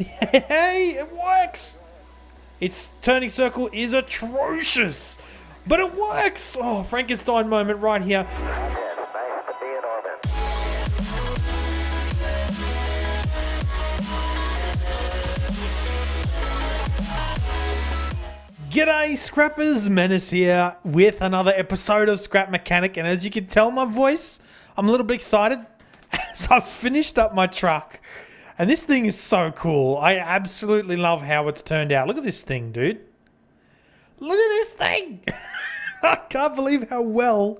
Hey, it works! Its turning circle is atrocious, but it works! Oh, Frankenstein moment right here. G'day Scrappers, Menace here with another episode of Scrap Mechanic, and as you can tell my voice, I'm a little bit excited as I've finished up my truck. And this thing is so cool. I absolutely love how it's turned out. Look at this thing, dude. Look at this thing. I can't believe how well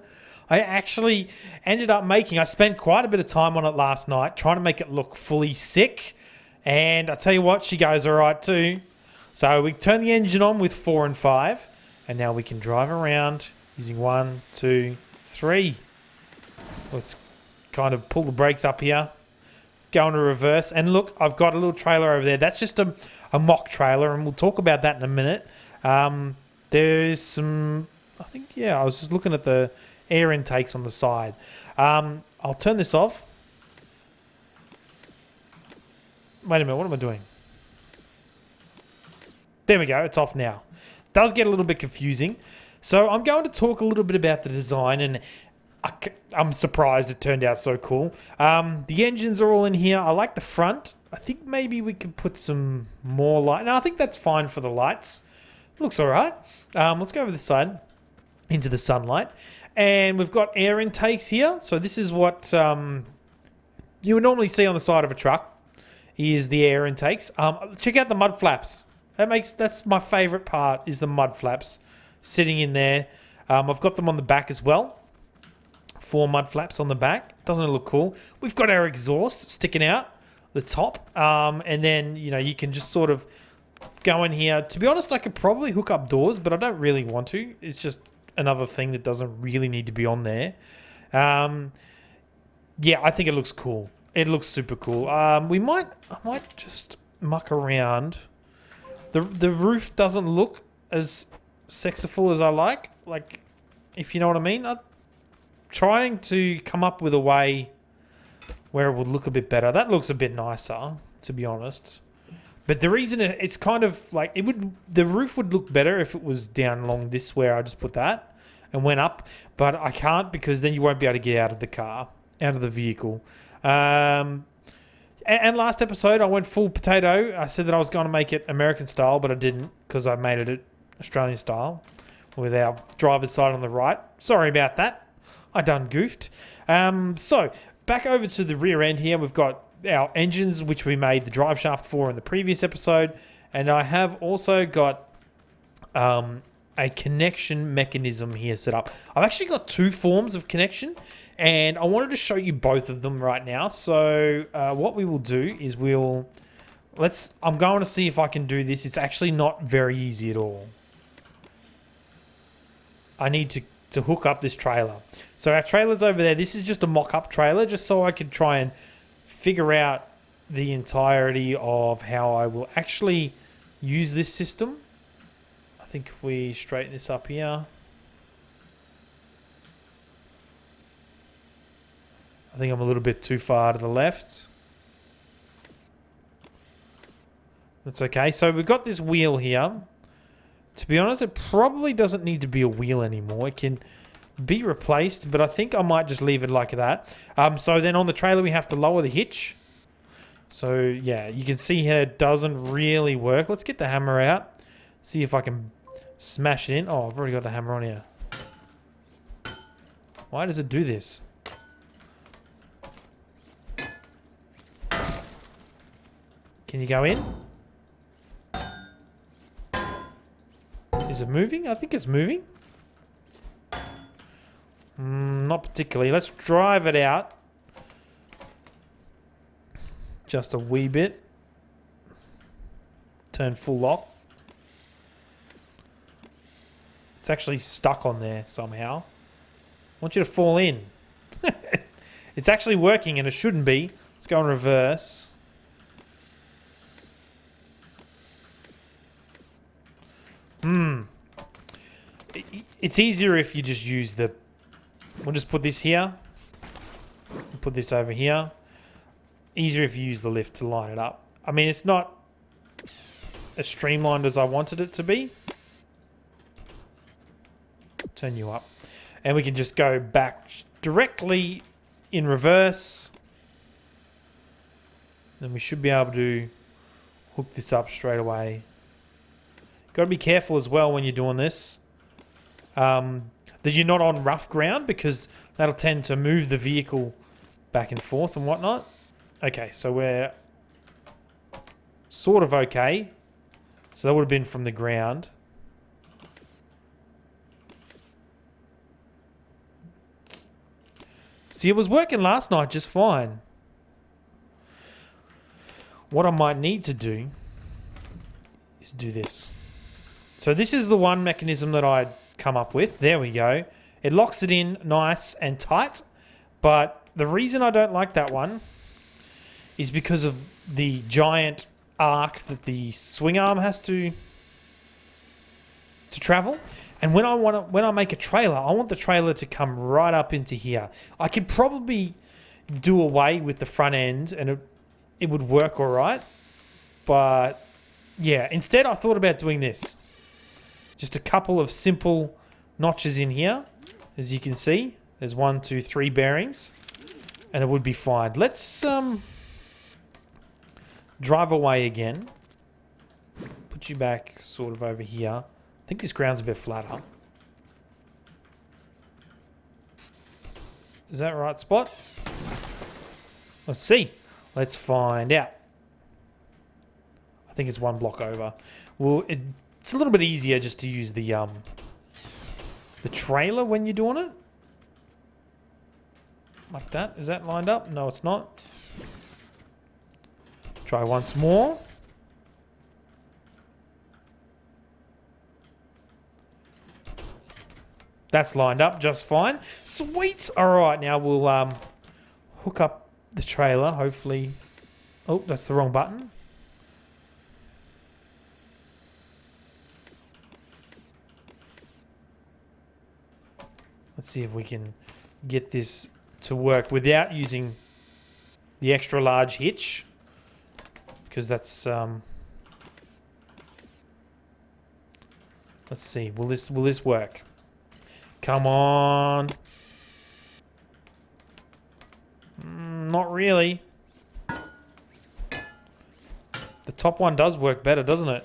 I actually ended up making. I spent quite a bit of time on it last night trying to make it look fully sick. And I tell you what, she goes all right too. So we turn the engine on with 4 and 5, and now we can drive around using 1, 2, 3. Let's kind of pull the brakes up here, go into reverse, and look, I've got a little trailer over there. That's just a mock trailer, and we'll talk about that in a minute. There's some, I think, yeah, I was just looking at the air intakes on the side. I'll turn this off. Wait a minute, what am I doing? There we go, it's off now. Does get a little bit confusing. So I'm going to talk a little bit about the design, and I'm surprised it turned out so cool. The engines are all in here. I like the front. I think maybe we could put some more light. No, I think that's fine for the lights. Looks all right. Let's go over this side into the sunlight. And we've got air intakes here. So this is what you would normally see on the side of a truck, is the air intakes. Check out the mud flaps. That's my favorite part, is the mud flaps sitting in there. I've got them on the back as well. 4 mud flaps on the back. Doesn't it look cool? We've got our exhaust sticking out the top. And then, you know, you can just sort of go in here. To be honest, I could probably hook up doors, but I don't really want to. It's just another thing that doesn't really need to be on there. Yeah, I think it looks cool. It looks super cool. I might just muck around. The roof doesn't look as sexiful as I like, if you know what I mean. I'm trying to come up with a way where it would look a bit better. That looks a bit nicer, to be honest. But the reason it's kind of like, the roof would look better if it was down along this, where I just put that and went up. But I can't, because then you won't be able to get out of the car, out of the vehicle. And last episode, I went full potato. I said that I was going to make it American style, but I didn't, because I made it Australian style with our driver's side on the right. Sorry about that. I done goofed. So, back over to the rear end here. We've got our engines, which we made the drive shaft for in the previous episode. And I have also got a connection mechanism here set up. I've actually got 2 forms of connection, and I wanted to show you both of them right now. So what we will do is I'm going to see if I can do this. It's actually not very easy at all. I need to hook up this trailer. So our trailer's over there. This is just a mock-up trailer, just so I could try and figure out the entirety of how I will actually use this system. I think if we straighten this up here, I think I'm a little bit too far to the left. That's okay. So we've got this wheel here. To be honest, it probably doesn't need to be a wheel anymore. It can be replaced, but I think I might just leave it like that. So then on the trailer, we have to lower the hitch. So yeah, you can see here it doesn't really work. Let's get the hammer out. See if I can smash it in. Oh, I've already got the hammer on here. Why does it do this? Can you go in? Is it moving? I think it's moving. Not particularly. Let's drive it out. Just a wee bit. Turn full lock. It's actually stuck on there somehow. I want you to fall in. It's actually working, and it shouldn't be. Let's go in reverse. It's easier if you just use the... We'll just put this here. Put this over here. Easier if you use the lift to line it up. I mean, it's not as streamlined as I wanted it to be. Turn you up. And we can just go back directly in reverse. Then we should be able to hook this up straight away. Got to be careful as well when you're doing this. That you're not on rough ground, because that'll tend to move the vehicle back and forth and whatnot. Okay, so we're sort of okay. So that would have been from the ground. See, it was working last night just fine. What I might need to do is do this. So this is the one mechanism that I'd come up with. There we go. It locks it in nice and tight. But the reason I don't like that one is because of the giant arc that the swing arm has to travel. And when I make a trailer, I want the trailer to come right up into here. I could probably do away with the front end and it would work all right. But yeah, instead I thought about doing this. Just a couple of simple notches in here. As you can see, there's 1, 2, 3 bearings, and it would be fine. Let's drive away again. Put you back sort of over here. I think this ground's a bit flatter. Is that the right spot? Let's see. Let's find out. I think it's 1 block over. Well, it's a little bit easier just to use the trailer when you're doing it. Like that. Is that lined up? No, it's not. Try once more. That's lined up just fine. Sweet. All right, now we'll hook up the trailer, hopefully. Oh, that's the wrong button. Let's see if we can get this to work without using the extra large hitch, because that's let's see, will this work? Come on. Not really. The top one does work better, doesn't it?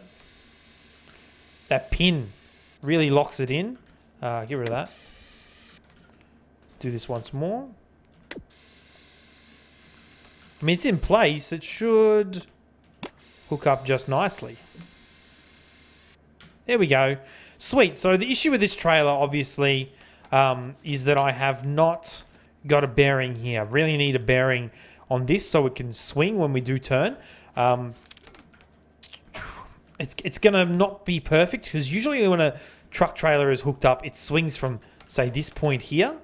That pin really locks it in. Get rid of that. Do this once more. I mean, it's in place. It should hook up just nicely. There we go. Sweet. So the issue with this trailer, obviously, is that I have not got a bearing here. Really need a bearing on this so it can swing when we do turn. It's going to not be perfect, because usually when a truck trailer is hooked up, it swings from, say, this point here.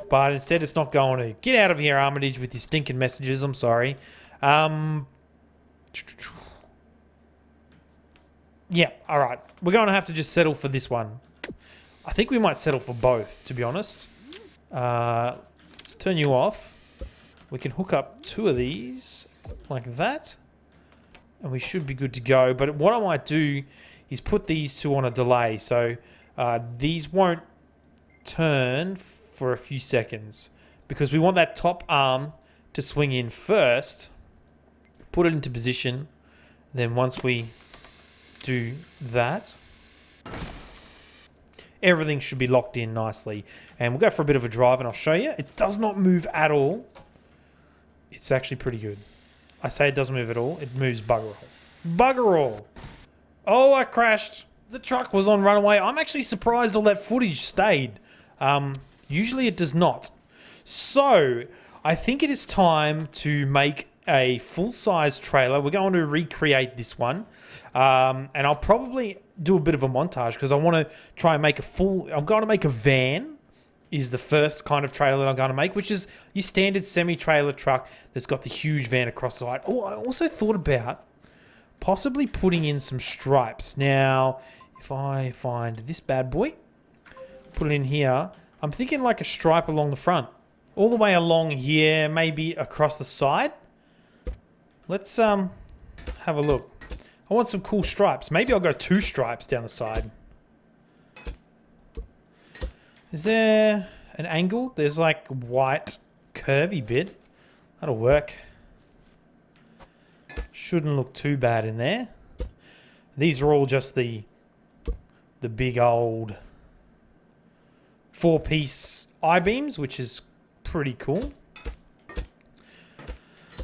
But instead it's not going to. Get out of here, Armitage, with your stinking messages. I'm sorry. Yeah, all right. We're going to have to just settle for this one. I think we might settle for both, to be honest. Let's turn you off. We can hook up 2 of these like that, and we should be good to go. But what I might do is put these 2 on a delay, so these won't turn for a few seconds, because we want that top arm to swing in first. Put it into position. Then once we do that, everything should be locked in nicely. And we'll go for a bit of a drive and I'll show you. It does not move at all. It's actually pretty good. I say it doesn't move at all. It moves bugger all. Bugger all. Oh, I crashed. The truck was on runaway. I'm actually surprised all that footage stayed. Usually it does not. So I think it is time to make a full-size trailer. We're going to recreate this one. And I'll probably do a bit of a montage, because I want to try and make a full... I'm going to make a van, is the first kind of trailer that I'm going to make, which is your standard semi-trailer truck that's got the huge van across the side. Oh, I also thought about possibly putting in some stripes. Now, if I find this bad boy, put it in here, I'm thinking like a stripe along the front. All the way along here, maybe across the side. Let's have a look. I want some cool stripes. Maybe I'll go 2 stripes down the side. Is there an angle? There's like white curvy bit. That'll work. Shouldn't look too bad in there. These are all just the big old 4-piece I-beams, which is pretty cool.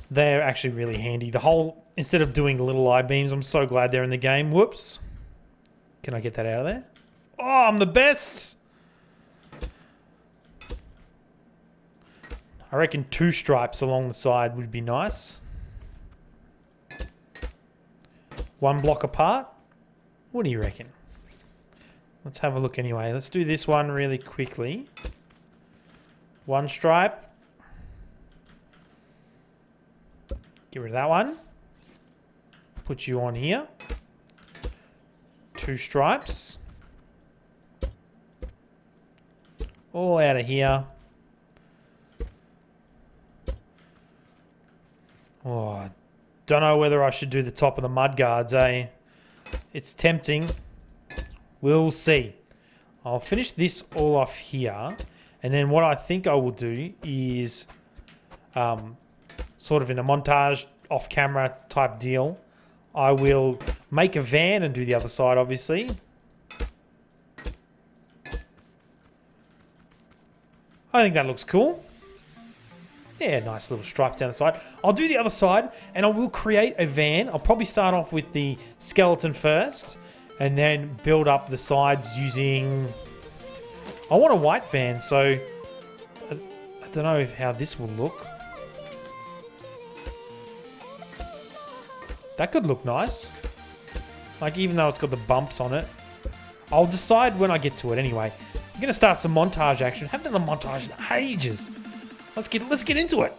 They're actually really handy. The whole, instead of doing little I-beams, I'm so glad they're in the game. Whoops. Can I get that out of there? Oh, I'm the best! I reckon 2 stripes along the side would be nice. 1 block apart. What do you reckon? Let's have a look anyway. Let's do this one really quickly. 1 stripe. Get rid of that one. Put you on here. 2 stripes. All out of here. Oh, don't know whether I should do the top of the mud guards, eh? It's tempting. We'll see. I'll finish this all off here. And then what I think I will do is sort of in a montage, off-camera type deal, I will make a van and do the other side, obviously. I think that looks cool. Yeah, nice little stripes down the side. I'll do the other side and I will create a van. I'll probably start off with the skeleton first and then build up the sides using... I want a white van, so I don't know how this will look. That could look nice. Like, even though it's got the bumps on it. I'll decide when I get to it anyway. I'm going to start some montage action. Haven't done a montage in ages. Let's get into it.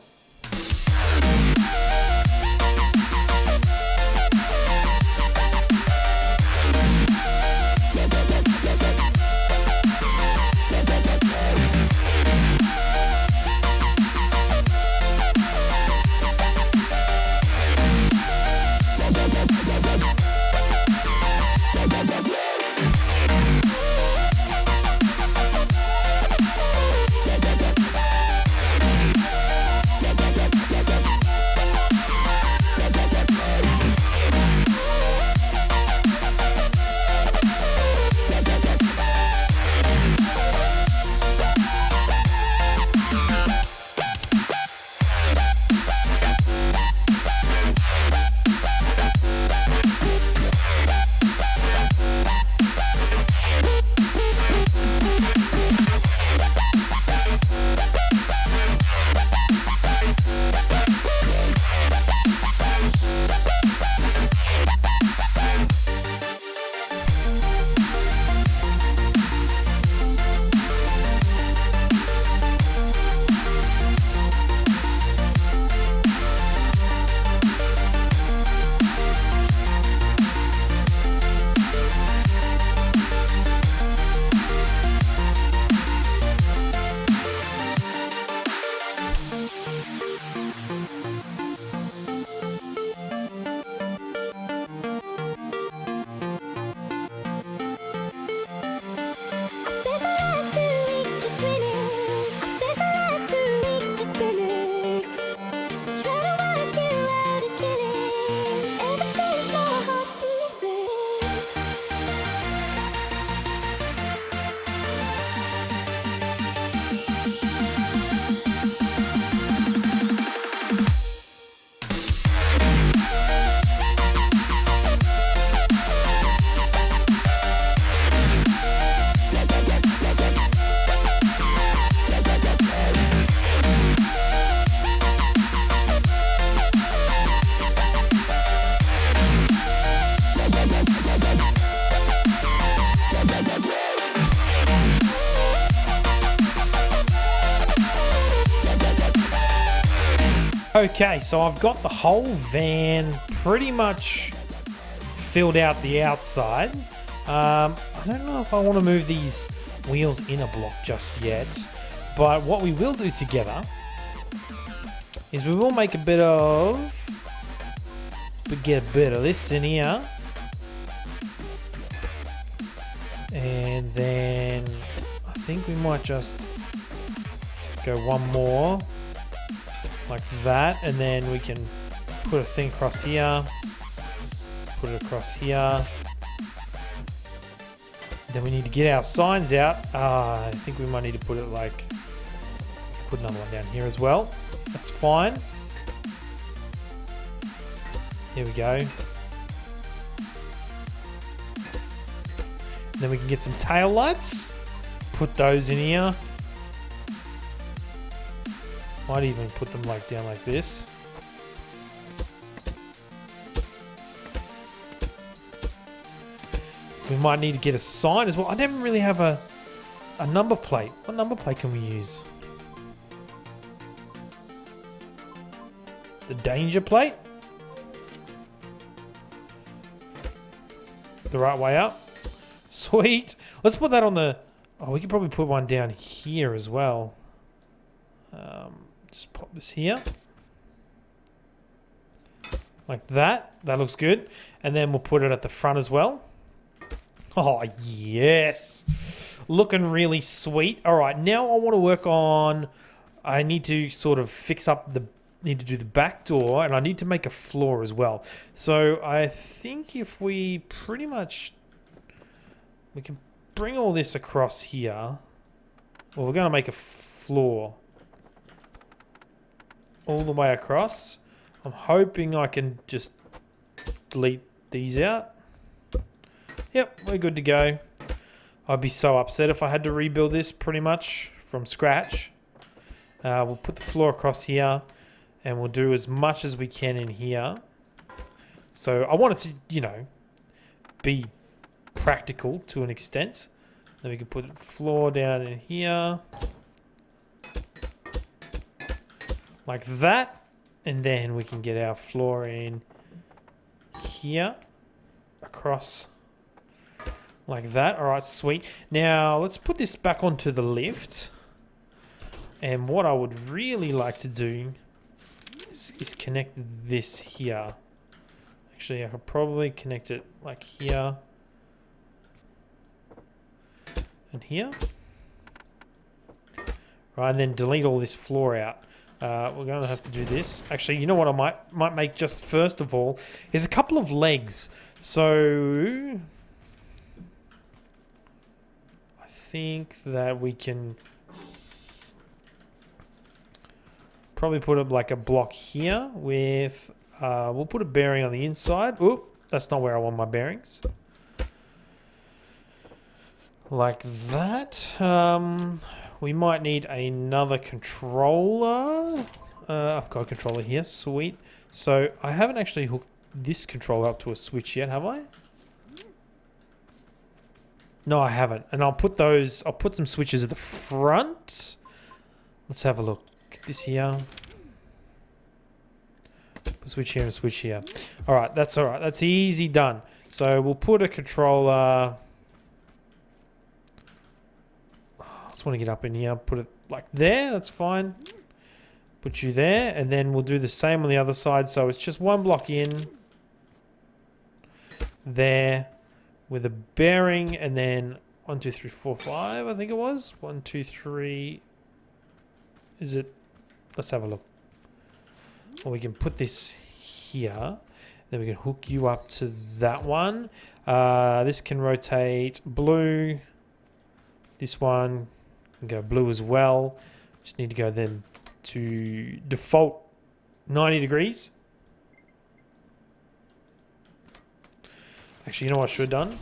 Okay, so I've got the whole van pretty much filled out the outside. I don't know if I want to move these wheels in a block just yet, but what we will do together is we will make a bit of get a bit of this in here. And then I think we might just go one more like that, and then we can put a thing across here, put it across here. Then we need to get our signs out. I think we might need to put it like, put another one down here as well. That's fine. Here we go. Then we can get some tail lights. Put those in here. Might even put them like down like this. We might need to get a sign as well. I don't really have a number plate. What number plate can we use? The danger plate? The right way up? Sweet. Let's put that on the... Oh, we could probably put one down here as well. Just pop this here. Like that. That looks good. And then we'll put it at the front as well. Oh, yes. Looking really sweet. All right, now I want to work on... I need to sort of fix up the... Need to do the back door, and I need to make a floor as well. So I think if we pretty much... We can bring all this across here. Well, we're going to make a floor. All the way across. I'm hoping I can just delete these out. Yep, we're good to go. I'd be so upset if I had to rebuild this pretty much from scratch. We'll put the floor across here, and we'll do as much as we can in here. So I want it to, you know, be practical to an extent. Then we can put floor down in here. Like that. And then we can get our floor in here. Across. Like that. Alright, sweet. Now, let's put this back onto the lift. And what I would really like to do is connect this here. Actually, I could probably connect it like here. And here. Right, and then delete all this floor out. We're going to have to do this. Actually, you know what I might make just first of all is a couple of legs. So I think that we can probably put up like a block here with we'll put a bearing on the inside. Oop, that's not where I want my bearings. Like that. We might need another controller. I've got a controller here. Sweet. So I haven't actually hooked this controller up to a switch yet, have I? No, I haven't. And I'll put some switches at the front. Let's have a look. Get this here. A switch here and a switch here. Alright, that's alright. That's easy done. So we'll put a controller... I just want to get up in here, put it like there, that's fine. Put you there, and then we'll do the same on the other side. So it's just one block in, there, with a bearing, and then 1, 2, 3, 4, 5, I think it was. 1, 2, 3. Is it? Let's have a look. Or we can put this here. Then we can hook you up to that one. This can rotate blue. This one can go blue as well. Just need to go then to default 90 degrees. Actually, you know what I should have done?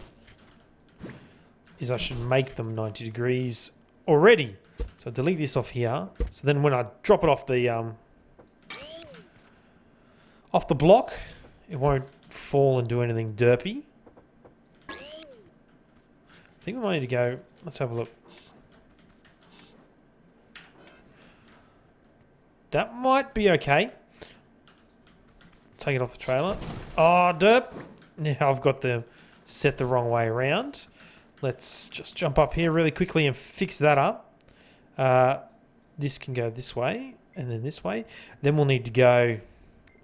Is I should make them 90 degrees already. So delete this off here. So then when I drop it off the block, it won't fall and do anything derpy. I think we might need to go... Let's have a look. That might be okay. Take it off the trailer. Oh, derp. Now I've got the set the wrong way around. Let's just jump up here really quickly and fix that up. This can go this way and then this way. Then we'll need to go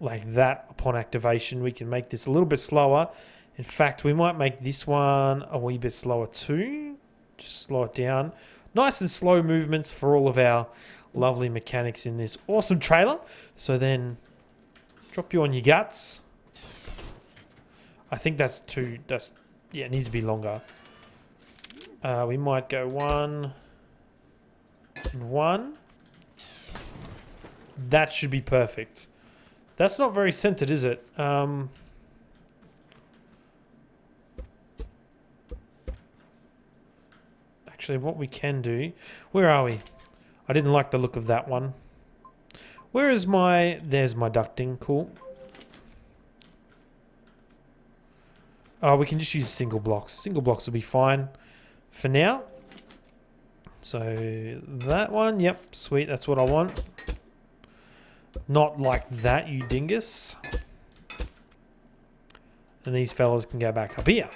like that upon activation. We can make this a little bit slower. In fact, we might make this one a wee bit slower too. Just slow it down. Nice and slow movements for all of our lovely mechanics in this awesome trailer. So then drop you on your guts. I think that's too, yeah, it needs to be longer. We might go 1 and 1. That should be perfect. That's not very centered, is it? Actually, what we can do... Where are we? I didn't like the look of that one. Where is my... There's my ducting. Cool. Oh, we can just use single blocks. Single blocks will be fine for now. So, that one. Yep, sweet. That's what I want. Not like that, you dingus. And these fellas can go back up here.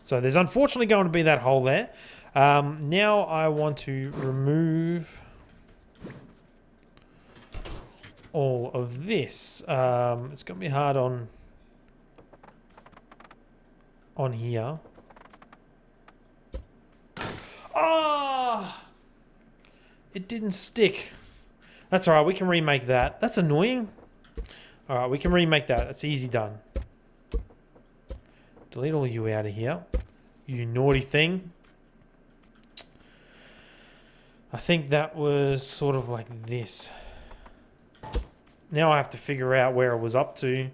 So there's unfortunately going to be that hole there. Now I want to remove all of this. It's going to be hard on here. Ah! It didn't stick. That's alright, we can remake that. That's annoying. Alright, we can remake that. That's easy done. Delete all you out of here. You naughty thing. I think that was sort of like this. Now I have to figure out where it was up to.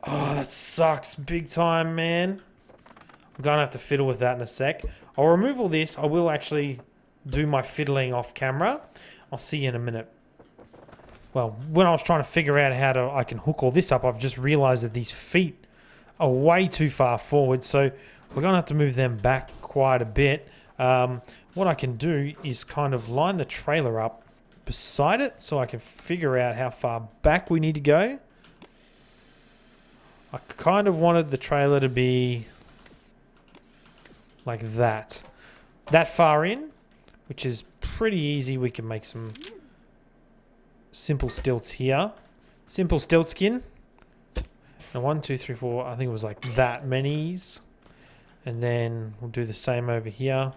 Oh, that sucks big time, man. I'm going to have to fiddle with that in a sec. I'll remove all this. I will actually do my fiddling off camera. I'll see you in a minute. Well, when I was trying to figure out how I can hook all this up, I've just realized that these feet are way too far forward. So we're going to have to move them back quite a bit. What I can do is kind of line the trailer up beside it so I can figure out how far back we need to go. I kind of wanted the trailer to be like that. That far in, which is pretty easy. We can make some simple stilts here. Simple stilt skin. And 1, 2, 3, 4. I think it was like that many's. And then we'll do the same over here.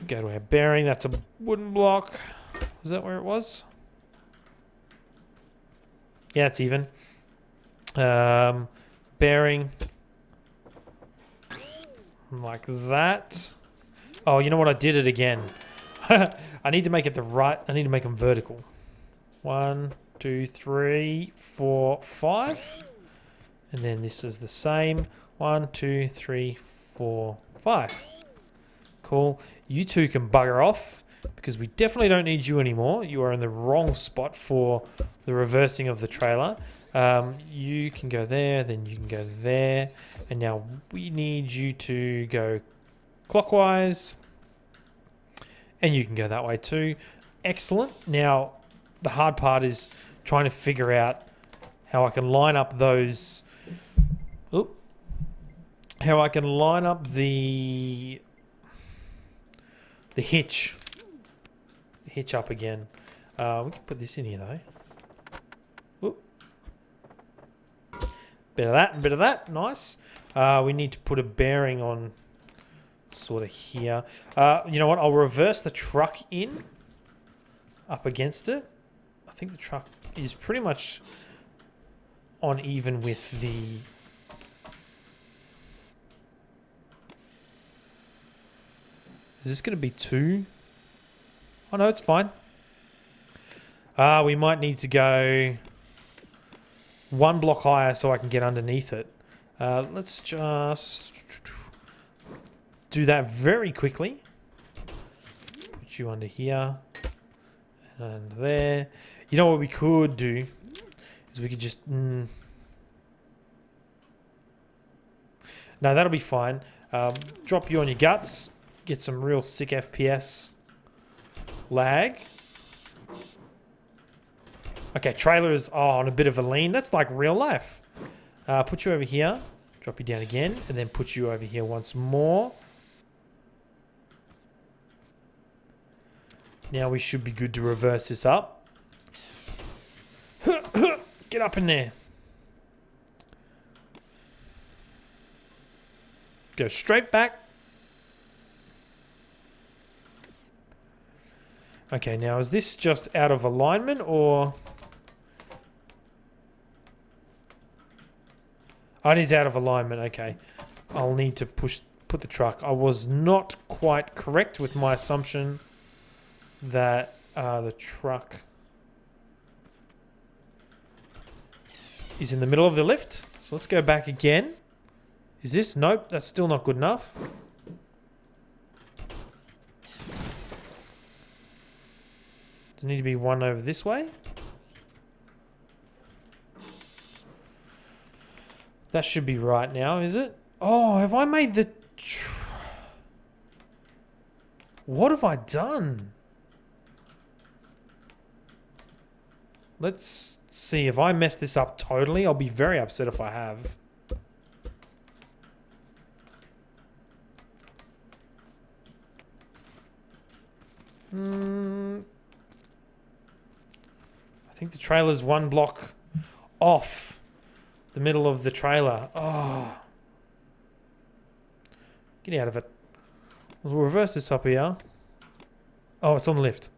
Go to our bearing. That's a wooden block. Was that where it was? Yeah, it's even. Bearing. Like that. Oh, you know what? I did it again. I need to make it the right... I need to make them vertical. 1, 2, 3, 4, 5. And then this is the same. 1, 2, 3, 4, 5. Cool. You two can bugger off because we definitely don't need you anymore. You are in the wrong spot for the reversing of the trailer. You can go there, then you can go there. And now we need you to go clockwise. And you can go that way too. Excellent. Now, the hard part is trying to figure out how I can line up those... Oop. How I can line up the hitch. The hitch up again. We can put this in here though. Oop. Bit of that and bit of that. Nice. We need to put a bearing on sort of here. You know what? I'll reverse the truck in up against it. I think the truck is pretty much on even with the... Is this going to be 2? Oh no, it's fine. We might need to go 1 block higher so I can get underneath it. Let's just do that very quickly. Put you under here and there. You know what we could do is we could just... No, that'll be fine. Drop you on your guts. Get some real sick FPS lag. Okay, trailer is on a bit of a lean. That's like real life. Put you over here. Drop you down again. And then put you over here once more. Now we should be good to reverse this up. Get up in there. Go straight back. Okay, now is this just out of alignment or... Oh, it is out of alignment, okay. I'll need to put the truck. I was not quite correct with my assumption that the truck is in the middle of the lift. So let's go back again. Is this? Nope, that's still not good enough. Does there need to be one over this way? That should be right now, is it? Oh, have I made the... What have I done? Let's see. If I mess this up totally, I'll be very upset if I have. I think the trailer's one block off the middle of the trailer. Oh. Get out of it. We'll reverse this up here. Oh, it's on the lift.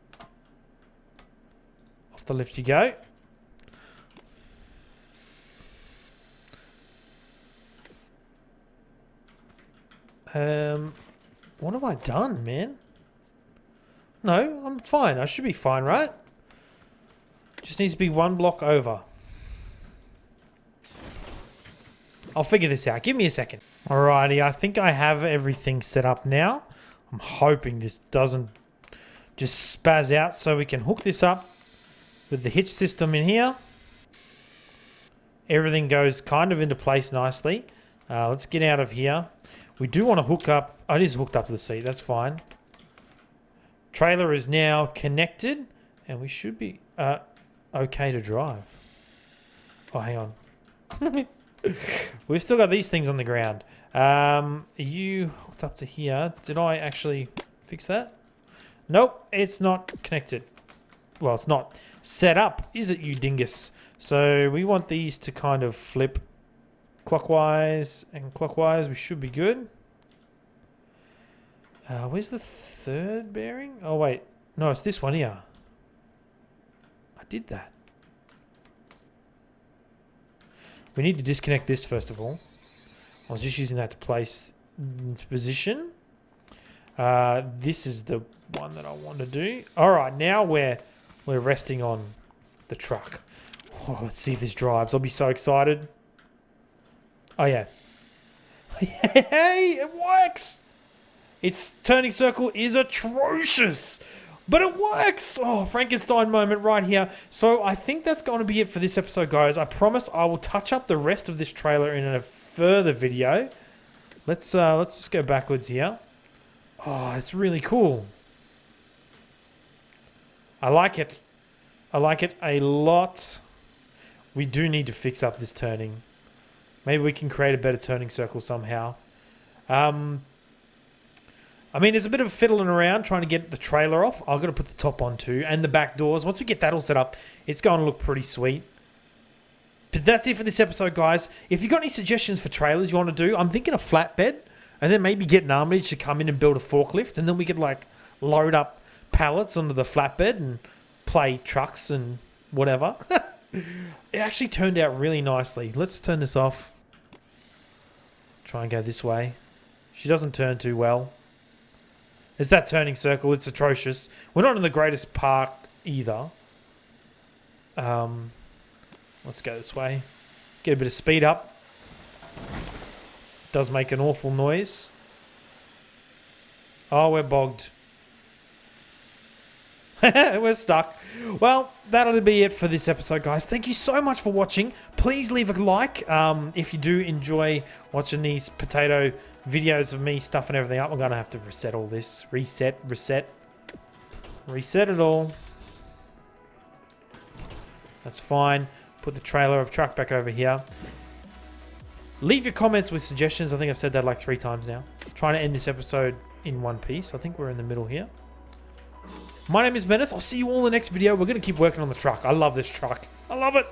Off the lift you go. What have I done, man? No, I'm fine. I should be fine, right? Just needs to be one block over. I'll figure this out. Give me a second. Alrighty, I think I have everything set up now. I'm hoping this doesn't just spaz out so we can hook this up with the hitch system in here. Everything goes kind of into place nicely. Let's get out of here. We do want to hook up. Oh, it is hooked up to the seat. That's fine. Trailer is now connected and we should be okay to drive. Oh, hang on. We've still got these things on the ground. Are you hooked up to here? Did I actually fix that? Nope, it's not connected. Well, it's not set up, is it, you dingus? So we want these to kind of flip clockwise and clockwise. We should be good. Where's the third bearing? Oh, wait. No, it's this one here. I did that. We need to disconnect this first of all. I was just using that to place into position. This is the one that I want to do. All right, now we're resting on the truck. Oh, let's see if this drives. I'll be so excited. Oh yeah. Hey, it works. Its turning circle is atrocious, but it works. Oh, Frankenstein moment right here. So I think that's going to be it for this episode, guys. I promise I will touch up the rest of this trailer in a further video. Let's just go backwards here. Oh, it's really cool. I like it. I like it a lot. We do need to fix up this turning. Maybe we can create a better turning circle somehow. I mean, there's a bit of fiddling around trying to get the trailer off. I've got to put the top on too, and the back doors. Once we get that all set up, it's going to look pretty sweet. But that's it for this episode, guys. If you've got any suggestions for trailers you want to do, I'm thinking a flatbed, and then maybe get an armage to come in and build a forklift, and then we could like load up pallets onto the flatbed and play trucks and whatever. It actually turned out really nicely. Let's turn this off. Try and go this way. She doesn't turn too well. It's that turning circle. It's atrocious. We're not in the greatest park either. Let's go this way. Get a bit of speed up. Does make an awful noise. Oh, we're bogged. We're stuck. Well, that'll be it for this episode, guys. Thank you so much for watching. Please leave a like if you do enjoy watching these potato videos of me stuffing everything up. I'm going to have to reset all this. Reset it all. That's fine. Put the trailer of truck back over here. Leave your comments with suggestions. I think I've said that like 3 times now. Trying to end this episode in one piece. I think we're in the middle here. My name is Menace. I'll see you all in the next video. We're going to keep working on the truck. I love this truck. I love it.